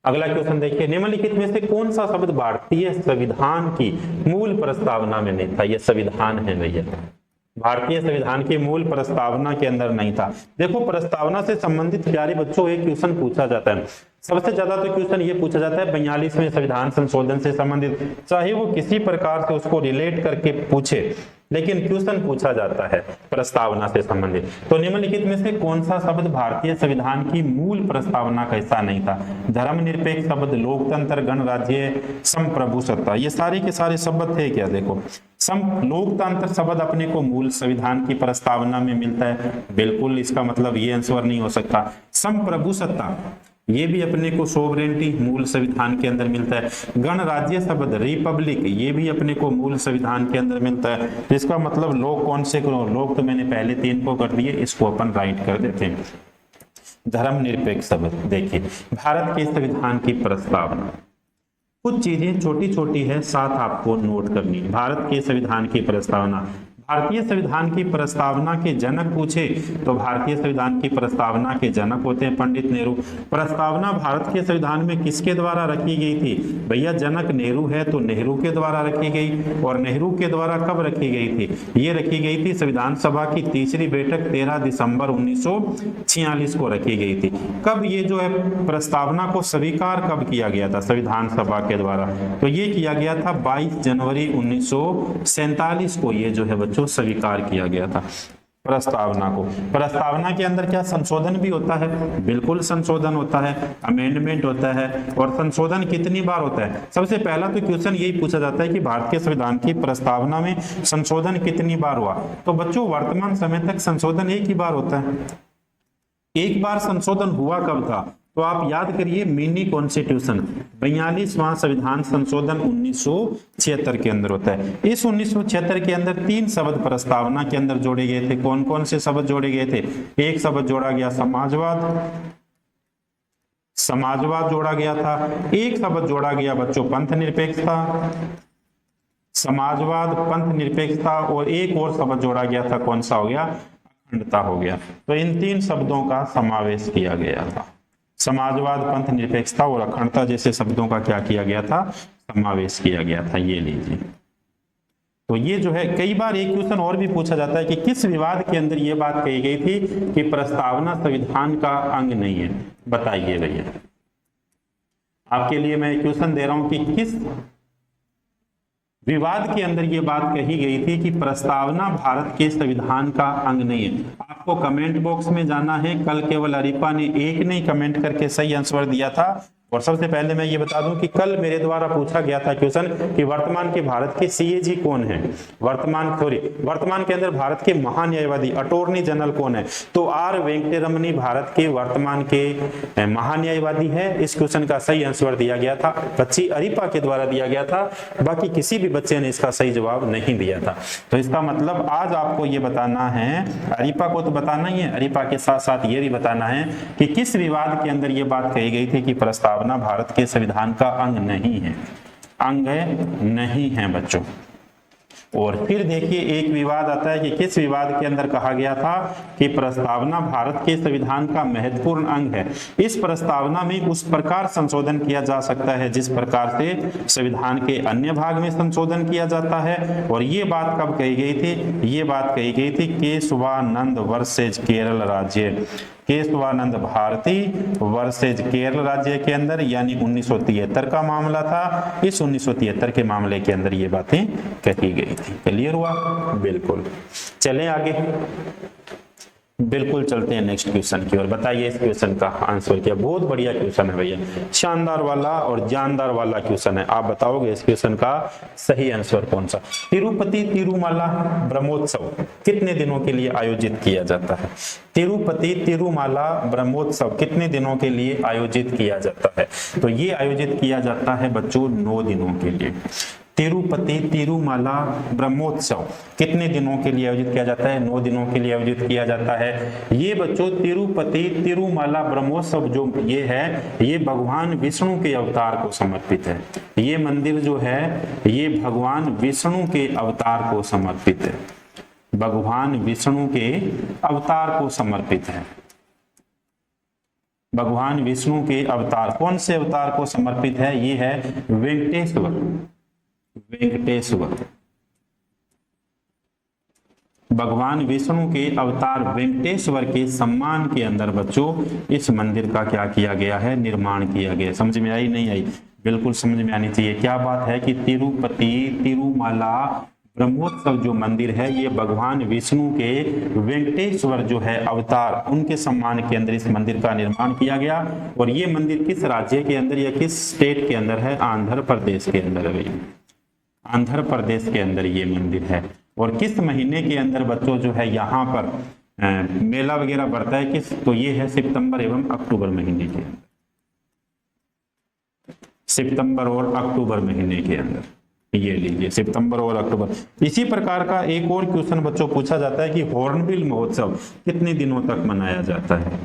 अगला क्वेश्चन देखिए, निम्नलिखित में से कौन सा शब्द भारतीय संविधान की मूल प्रस्तावना में नहीं था? यह संविधान है भैया, भारतीय संविधान की मूल प्रस्तावना के अंदर नहीं था। देखो प्रस्तावना से संबंधित प्यारे बच्चों एक क्वेश्चन पूछा जाता है। सबसे ज्यादा तो क्वेश्चन ये पूछा जाता है 42वें संविधान संशोधन से संबंधित, चाहे वो किसी प्रकार से उसको रिलेट करके पूछे, लेकिन क्वेश्चन पूछा जाता है प्रस्तावना से संबंधित। तो निम्नलिखित में से कौन सा शब्द भारतीय संविधान की मूल प्रस्तावना का हिस्सा नहीं था? धर्मनिरपेक्ष शब्द, लोकतंत्र, गणराज्य, संप्रभु सत्ता, ये सारे के सारे शब्द थे क्या? देखो लोकतंत्र शब्द अपने को मूल संविधान की प्रस्तावना में मिलता है, बिल्कुल इसका मतलब ये आंसर नहीं हो सकता। संप्रभु सत्ता ये भी अपने को सोवरेनिटी मूल संविधान के अंदर मिलता है। गणराज्य शब्द, रिपब्लिक, ये भी अपने को मूल संविधान के अंदर मिलता है। तो इसका मतलब लोक कौन से करो? लोक तो मैंने पहले 3 को कर दिए, इसको अपन राइट कर देते हैं। धर्मनिरपेक्ष शब्द, देखिए भारत के संविधान की प्रस्तावना, कुछ चीजें छोटी छोटी है साथ आपको नोट करनी। भारत के संविधान की प्रस्तावना, भारतीय संविधान की प्रस्तावना के जनक पूछे तो भारतीय संविधान की प्रस्तावना के जनक होते हैं पंडित नेहरू। प्रस्तावना भारत के संविधान में किसके द्वारा रखी गई थी? भैया जनक नेहरू है तो नेहरू के द्वारा रखी गई। और नेहरू के द्वारा कब रखी गई थी? ये रखी गई थी संविधान सभा की तीसरी बैठक 13 दिसंबर 1946 को रखी गई थी। कब ये जो है प्रस्तावना को स्वीकार कब किया गया था संविधान सभा के द्वारा? तो ये किया गया था 22 जनवरी 1947 को ये जो है बच्चों स्वीकार किया गया था प्रस्तावना को। प्रस्तावना के अंदर क्या संशोधन भी होता है? बिल्कुल संशोधन होता है, अमेंडमेंट होता है। और संशोधन कितनी बार होता है? सबसे पहला तो क्वेश्चन यही पूछा जाता है कि भारतीय संविधान की प्रस्तावना में संशोधन कितनी बार हुआ? तो बच्चों वर्तमान समय तक संशोधन एक ही बार होता है। एक बार संशोधन हुआ कब था? तो आप याद करिए मिनी कॉन्स्टिट्यूशन 42वां संविधान संशोधन 1976 के अंदर होता है। इस 1976 के अंदर 3 शब्द प्रस्तावना के अंदर जोड़े गए थे। कौन कौन से शब्द जोड़े गए थे? एक शब्द जोड़ा गया समाजवाद, समाजवाद जोड़ा गया था। एक शब्द जोड़ा गया बच्चों पंथ निरपेक्षता, समाजवाद, पंथ निरपेक्षता, और एक और शब्द जोड़ा गया था, कौन सा हो गया? अखंडता हो गया। तो इन 3 शब्दों का समावेश किया गया था। समाजवाद, पंथ निरपेक्षता और अखंडता जैसे शब्दों का क्या किया गया था? समावेश किया गया था। ये लीजिए। तो ये जो है कई बार एक क्वेश्चन और भी पूछा जाता है कि किस विवाद के अंदर ये बात कही गई थी कि प्रस्तावना संविधान का अंग नहीं है? बताइए भैया। आपके लिए मैं क्वेश्चन दे रहा हूं कि किस विवाद के अंदर यह बात कही गई थी कि प्रस्तावना भारत के संविधान का अंग नहीं है? आपको कमेंट बॉक्स में जाना है। कल केवल अरिपा ने एक नहीं कमेंट करके सही आंसर दिया था। और सबसे पहले मैं ये बता दूं कि कल मेरे द्वारा पूछा गया था क्वेश्चन कि वर्तमान के भारत के सीएजी कौन है? वर्तमान के अंदर भारत के महान्यायवादी अटॉर्नी जनरल कौन है? तो आर वेंकटरमणी भारत के वर्तमान के महान्यायवादी है। इस क्वेश्चन का सही आंसर दिया गया था, बच्ची अरिपा के द्वारा दिया गया था। बाकी किसी भी बच्चे ने इसका सही जवाब नहीं दिया था। तो इसका मतलब आज आपको ये बताना है, अरिपा को तो बताना ही है, अरिपा के साथ साथ ये भी बताना है कि किस विवाद के अंदर ये बात कही गई थी कि प्रस्तावना भारत के संविधान का अंग नहीं है। अंग नहीं है बच्चों। और फिर देखिए एक विवाद आता है कि किस विवाद के अंदर कहा गया था कि प्रस्तावना भारत के संविधान का महत्वपूर्ण अंग है। इस प्रस्तावना में उस प्रकार संशोधन किया जा सकता है जिस प्रकार से संविधान के अन्य भाग में संशोधन किया जाता है। और ये बात कब कही गई थी? ये बात कही गई थी केशवानंद वर्सेज केरल राज्य, केशवानंद भारती वर्सेज केरल राज्य के अंदर, यानी 1973 का मामला था। इस 1973 के मामले के अंदर ये बातें कही गई थी। क्लियर हुआ? बिल्कुल। चलें आगे, बिल्कुल चलते हैं नेक्स्ट क्वेश्चन की ओर। बताइए इस क्वेश्चन का आंसर क्या? बहुत बढ़िया क्वेश्चन है भैया, शानदार वाला और जानदार वाला क्वेश्चन है। आप बताओगे इस क्वेश्चन का सही आंसर कौन सा? तिरुपति तिरुमाला ब्रह्मोत्सव कितने दिनों के लिए आयोजित किया जाता है? तिरुपति तिरुमाला ब्रह्मोत्सव कितने दिनों के लिए आयोजित किया जाता है? तो ये आयोजित किया जाता है बच्चों 9 दिनों के लिए। तिरुपति तिरुमाला ब्रह्मोत्सव कितने दिनों के लिए आयोजित किया जाता है? 9 दिनों के लिए आयोजित किया जाता है। ये बच्चों तिरुपति तिरुमाला ब्रह्मोत्सव जो ये है, ये भगवान विष्णु के अवतार को समर्पित है। ये मंदिर जो है ये भगवान विष्णु के अवतार को समर्पित है, भगवान विष्णु के अवतार को समर्पित है। भगवान विष्णु के अवतार, कौन से अवतार को समर्पित है? ये है वेंकटेश्वर, वेंकटेश्वर, भगवान विष्णु के अवतार वेंकटेश्वर के सम्मान के अंदर बच्चों इस मंदिर का क्या किया गया है? निर्माण किया गया। समझ में आई नहीं आई? बिल्कुल समझ में आनी चाहिए। क्या बात है कि तिरुपति तिरुमाला ब्रह्मोत्सव जो मंदिर है ये भगवान विष्णु के वेंकटेश्वर जो है अवतार, उनके सम्मान के अंदर इस मंदिर का निर्माण किया गया। और ये मंदिर किस राज्य के अंदर या किस स्टेट के अंदर है? आंध्र प्रदेश के अंदर है भैया, आंध्र प्रदेश के अंदर ये मंदिर है। और किस महीने के अंदर बच्चों जो है यहाँ पर मेला वगैरह बढ़ता है? किस? तो ये है सितंबर एवं अक्टूबर महीने के अंदर, सितंबर और अक्टूबर महीने के अंदर। ये लीजिए सितंबर और अक्टूबर। इसी प्रकार का एक और क्वेश्चन बच्चों पूछा जाता है कि हॉर्नबिल महोत्सव कितने दिनों तक मनाया जाता है?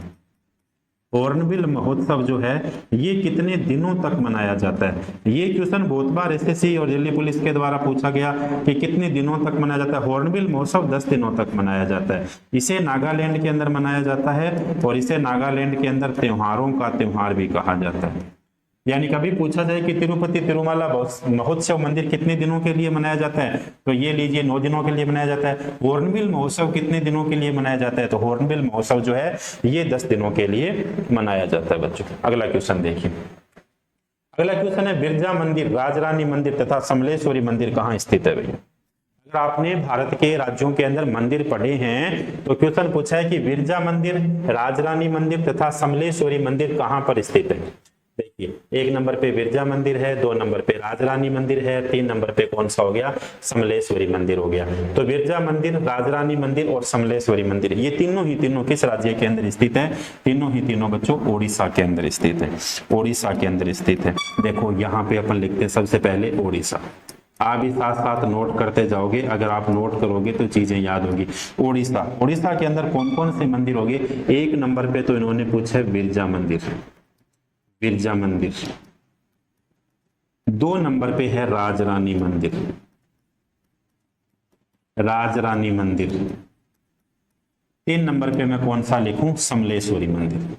हॉर्नबिल महोत्सव जो है ये कितने दिनों तक मनाया जाता है? ये क्वेश्चन बहुत बार एसएससी और दिल्ली पुलिस के द्वारा पूछा गया कि कितने दिनों तक मनाया जाता है। हॉर्नबिल महोत्सव 10 दिनों तक मनाया जाता है। इसे नागालैंड के अंदर मनाया जाता है और इसे नागालैंड के अंदर त्योहारों का त्योहार भी कहा जाता है। यानी कभी पूछा जाए कि तिरुपति तिरुमाला महोत्सव मंदिर कितने दिनों के लिए मनाया जाता है, तो ये लीजिए 9 दिनों के लिए मनाया जाता है। हॉर्नबिल महोत्सव कितने दिनों के लिए मनाया जाता है? तो हॉर्नबिल महोत्सव जो है ये 10 दिनों के लिए मनाया जाता है बच्चों। अगला क्वेश्चन देखिए, अगला क्वेश्चन है बिरजा मंदिर, राजरानी मंदिर तथा समलेश्वरी मंदिर कहाँ स्थित है भैया? अगर आपने भारत के राज्यों के अंदर मंदिर पढ़े हैं तो क्वेश्चन पूछा है कि बिरजा मंदिर, राजरानी मंदिर तथा समलेश्वरी मंदिर कहाँ पर स्थित है? देखिए 1 नंबर पे बिरजा मंदिर है, 2 नंबर पे राजरानी मंदिर है, 3 नंबर पे कौन सा हो गया? समलेश्वरी मंदिर हो गया। तो बिरजा मंदिर, राजरानी मंदिर और समलेश्वरी मंदिर ये तीनों किस राज्य के अंदर स्थित है? तीनों बच्चों ओडिशा के अंदर स्थित है, ओडिशा के अंदर स्थित है। देखो यहाँ पे अपन लिखते हैं सबसे पहले ओडिशा। आप भी साथ साथ नोट करते जाओगे, अगर आप नोट करोगे तो चीजें याद होगी। ओडिशा, ओडिशा के अंदर कौन कौन से मंदिर होंगे? 1 नंबर पे तो इन्होंने पूछा बिरजा मंदिर, बिरजा मंदिर। 2 नंबर पे है राजरानी मंदिर, राजरानी मंदिर। 3 नंबर पे मैं कौन सा लिखूं? समलेश्वरी मंदिर,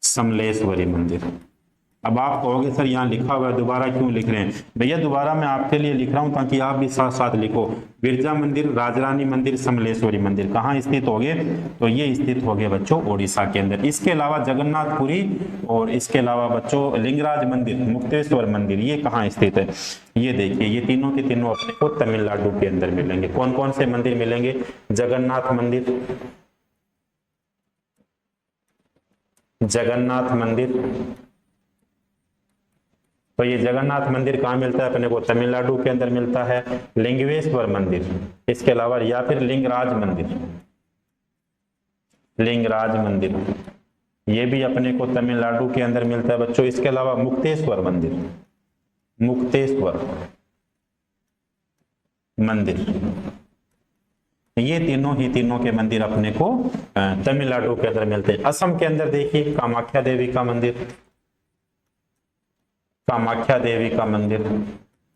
समलेश्वरी मंदिर। अब आप कहोगे सर यहाँ लिखा हुआ है दोबारा क्यों लिख रहे हैं? भैया दोबारा मैं आपके लिए लिख रहा हूं ताकि आप भी साथ साथ लिखो। बिरजा मंदिर, राजरानी मंदिर, समलेश्वरी मंदिर कहाँ स्थित हो गए? तो ये स्थित हो गए बच्चों ओडिशा के अंदर। इसके अलावा जगन्नाथपुरी और इसके अलावा बच्चों लिंगराज मंदिर, मुक्तेश्वर मंदिर ये कहाँ स्थित है? ये देखिए ये तीनों के तीनों अपने को तमिलनाडु के अंदर मिलेंगे। कौन कौन से मंदिर मिलेंगे? जगन्नाथ मंदिर, जगन्नाथ मंदिर। तो ये जगन्नाथ मंदिर कहाँ मिलता है अपने को? तमिलनाडु के अंदर मिलता है। लिंगेश्वर मंदिर, इसके अलावा या फिर लिंगराज मंदिर, लिंगराज मंदिर ये भी अपने को तमिलनाडु के अंदर मिलता है बच्चों। इसके अलावा मुक्तेश्वर मंदिर, मुक्तेश्वर मंदिर ये तीनों के मंदिर अपने को तमिलनाडु के अंदर मिलते हैं। असम के अंदर देखिए कामाख्या देवी का मंदिर, कामाख्या देवी का मंदिर।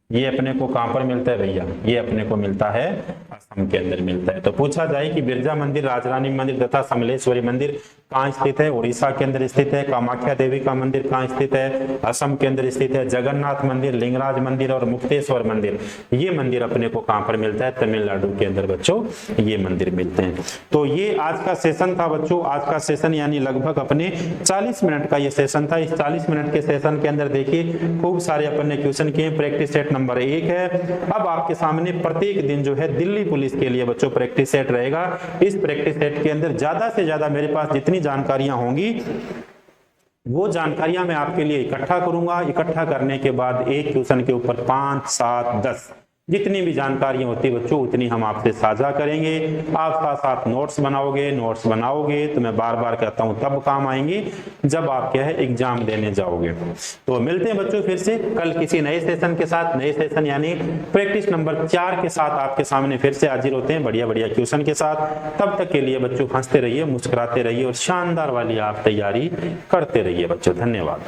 ये अपने को कहां पर मिलता है भैया? ये अपने को मिलता है असम के अंदर मिलता है। तो पूछा जाए कि बिरजा मंदिर, राजरानी मंदिर तथा समलेश्वरी मंदिर कहाँ स्थित है? उड़ीसा के अंदर स्थित है। कामाख्या देवी का मंदिर कहाँ स्थित है? असम के अंदर स्थित है। जगन्नाथ मंदिर, लिंगराज मंदिर और मुक्तेश्वर मंदिर, ये मंदिर अपने को कहां पर मिलता है? तमिलनाडु के अंदर बच्चों ये मंदिर मिलते हैं। तो ये आज का सेशन था बच्चों। आज का सेशन यानी लगभग अपने 40 मिनट का ये सेशन था। इस 40 मिनट के सेशन के अंदर देखिए खूब सारे अपन ने क्वेश्चन किए। प्रैक्टिस सेट नंबर 1 है। अब आपके सामने प्रत्येक दिन जो है दिल्ली पुलिस के लिए बच्चों प्रैक्टिस सेट रहेगा। इस प्रैक्टिस सेट के अंदर ज्यादा से ज्यादा मेरे पास जितनी जानकारियां होंगी वो जानकारियां मैं आपके लिए इकट्ठा करूंगा। इकट्ठा करने के बाद एक क्वेश्चन के ऊपर 5, 7, 10 जितनी भी जानकारियां होती है बच्चों उतनी हम आपसे साझा करेंगे। आप साथ साथ नोट्स बनाओगे तो मैं बार बार कहता हूं तब काम आएंगे जब आप क्या है एग्जाम देने जाओगे। तो मिलते हैं बच्चों फिर से कल किसी नए सेशन के साथ। नए सेशन यानी प्रैक्टिस नंबर 4 के साथ आपके सामने फिर से हाजिर होते हैं बढ़िया बढ़िया क्वेश्चन के साथ। तब तक के लिए बच्चों हंसते रहिए, मुस्कुराते रहिए और शानदार वाली आप तैयारी करते रहिए बच्चों। धन्यवाद।